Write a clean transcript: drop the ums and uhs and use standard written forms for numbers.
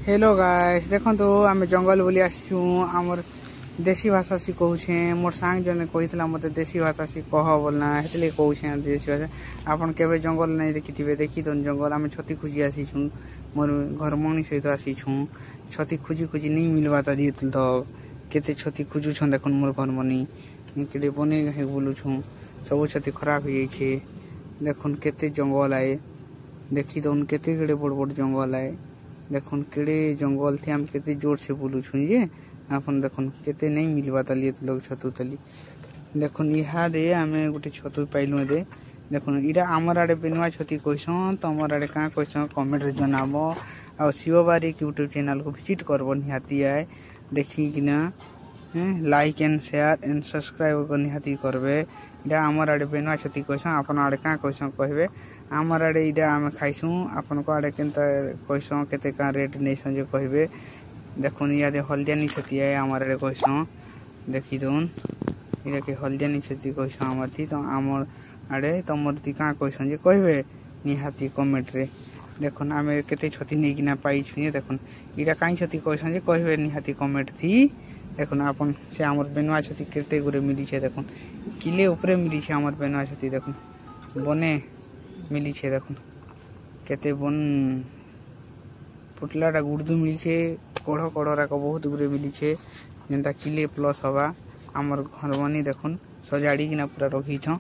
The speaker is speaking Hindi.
हेलो गाइस देखो तो आम जंगल बोली आसू आमर देसी भाषा शिखौछे मोर सांग जने कही मत देसी भाषा शिख बोलना हेतले कहूँ देसी भाषा आपन केबे जंगल नहीं देखी देखी तो जंगल आम छती खोजी आसीछू मोर घर मणी सहित आसीछू छती खोजी खोजी नहीं मिलवा दिए तो केते छती खोजुछन देखन मोर घर मनी केड़े बने बोलुछू सब छती खराब हो जाइए देखन केते जंगल आए देखी तो केते केड़े बड़ बड़ जंगल आए देखन केड़े जंगल थे हम केते जोर से बोलुछू जे आपन देखन केते नहीं मिलवा तली लोग छतु तली देखन इहा दे आमे गुटे छतु पाइलु दे देखन इरा हमर आडे बेनुआ छती कहसन तो हमर आडे का कहसन कमेंट रे जनाबो आ शिवबारी यूट्यूब चैनल को विजिट करबो निहाती आए देखी किना like and share and subscribe को निहाती करबे इरा हमर आडे बेनुआ छती कहसन आपन आडे का कहसन कहबे आमर आड़े इटा आम खाइसु आपन को आड़े केनता कहसो केते का रेट नहीं जे कहबे देखुन इयादे हल्दियानी छती है आमर आड़े कहसो देखी दोन इरा के हल्दियानी छती कहसो आमथी तो आमर आड़े तमर ती का कहसो जे कहबे निहाती कमेंट रे देखुन आमे केते छती नै किना पाई छु देखुन इरा काई छती कहसो जे कहबे निहाती कमेंट थी देखुन आपन से आमर बेनुआ छती केते गुरे मिली छे देखुन किले ऊपरे मिली छे आमर बेनुआ छती देखुन बने मिली छे देखुन केते बन पुटलाटा गुर्दू मिली छे कढ़ कढ़रा को बहुत गुरे मिली छे जेंता किले प्लस हवा आमर घर बनी देखुन सजाड़ी किना पूरा रखी छ।